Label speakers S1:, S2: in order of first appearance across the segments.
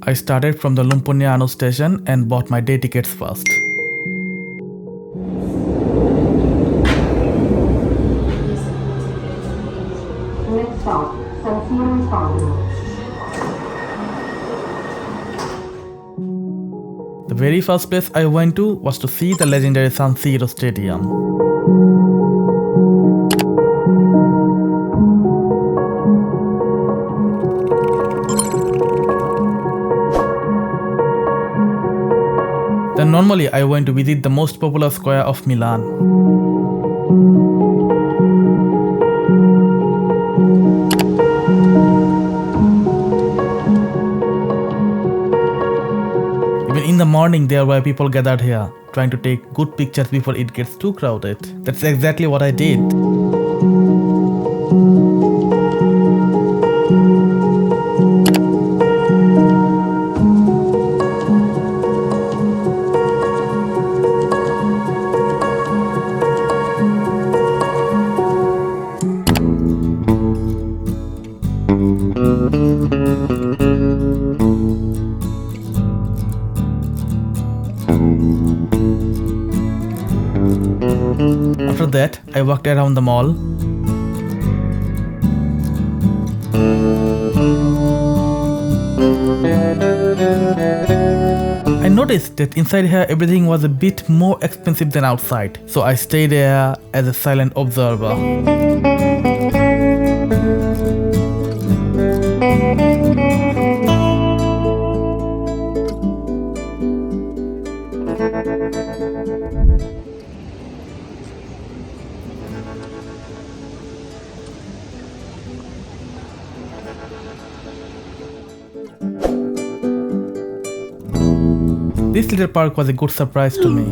S1: I started from the Lumpuniano station and bought my day tickets first.
S2: Next stop, Siro Stadium.
S1: The very first place I went to was to see the legendary Siro Stadium. Then normally I went to visit the most popular square of Milan. Even in the morning there were people gathered here, trying to take good pictures before it gets too crowded. That's exactly what I did. After that, I walked around the mall. I noticed that inside here everything was a bit more expensive than outside, so I stayed there as a silent observer. This little park was a good surprise to me.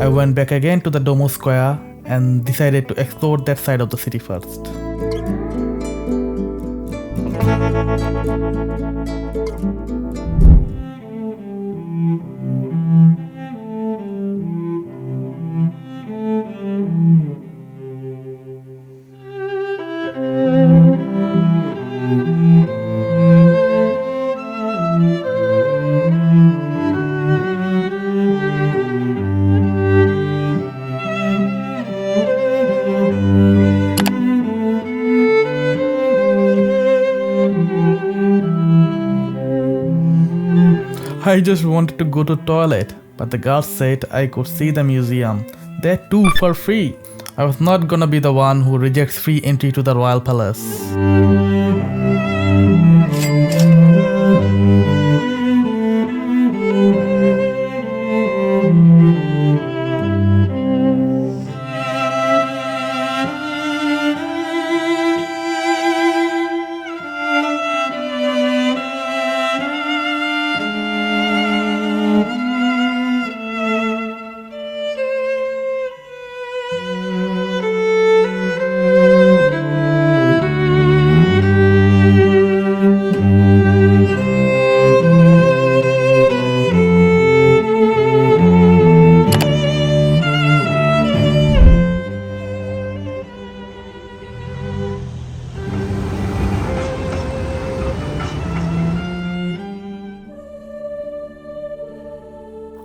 S1: I went back again to the Duomo Square and decided to explore that side of the city first. I just wanted to go to toilet, but the guards said I could see the museum. That too for free. I was not gonna be the one who rejects free entry to the royal palace.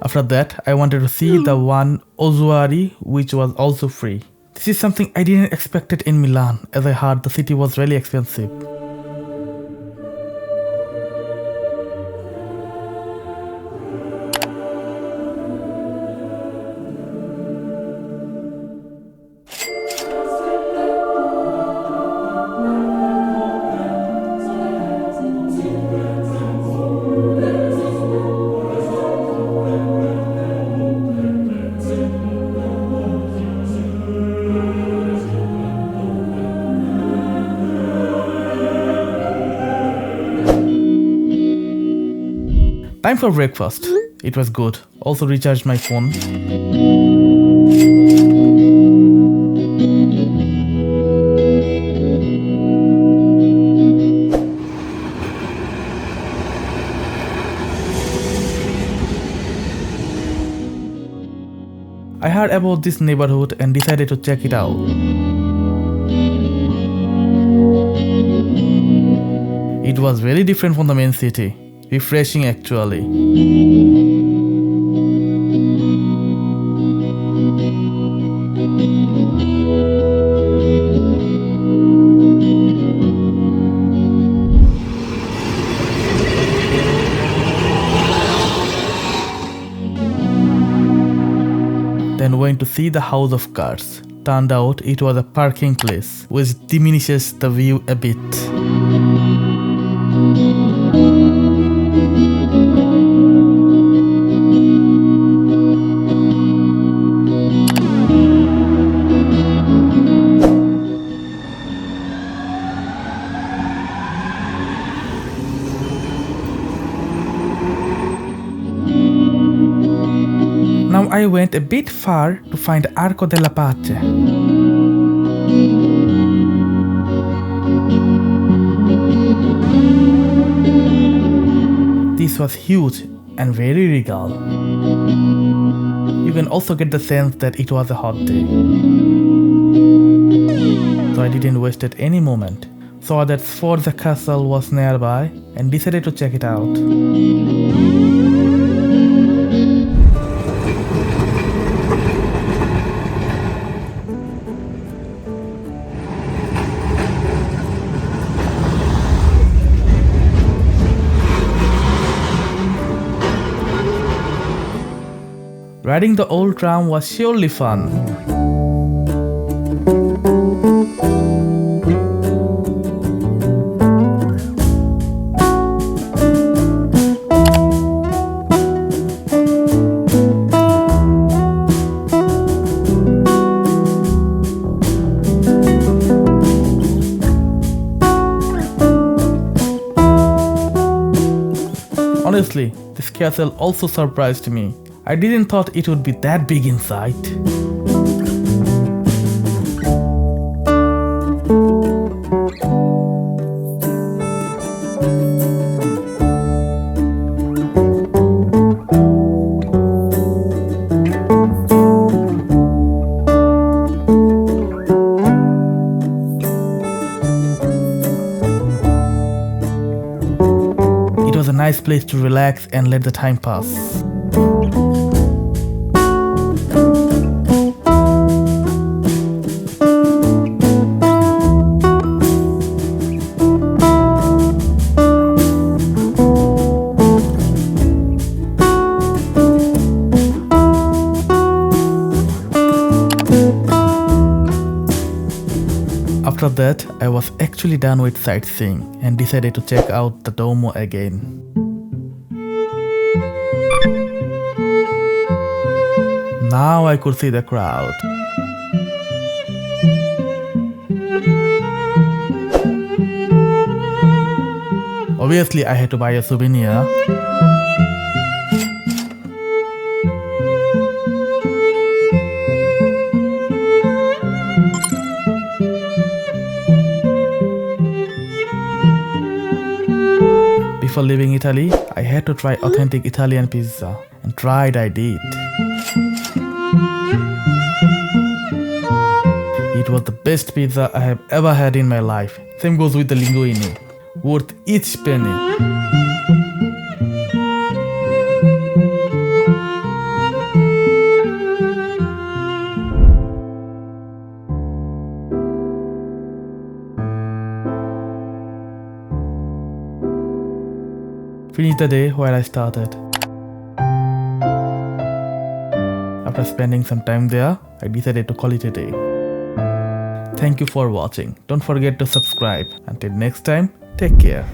S1: After that, I wanted to see the one Ossuary, which was also free. This is something I didn't expect it in Milan, as I heard the city was really expensive. Time for breakfast. It was good. Also recharged my phone. I heard about this neighborhood and decided to check it out. It was very different from the main city. Refreshing actually. Then went to see the House of Cards. Turned out it was a parking place, which diminishes the view a bit. Now I went a bit far to find Arco della Pace. This was huge and very regal. You can also get the sense that it was a hot day. So I didn't waste any moment. Saw that Sforza Castle was nearby and decided to check it out. Riding the old tram was surely fun. Honestly, this castle also surprised me. I didn't thought it would be that big inside. It was a nice place to relax and let the time pass. After that, I was actually done with sightseeing and decided to check out the Duomo again. Now I could see the crowd. Obviously, I had to buy a souvenir. Before leaving Italy, I had to try authentic Italian pizza, and tried I did. It was the best pizza I have ever had in my life. Same goes with the linguine, worth each penny. Finished the day where I started. After spending some time there, I decided to call it a day. Thank you for watching. Don't forget to subscribe. Until next time, take care.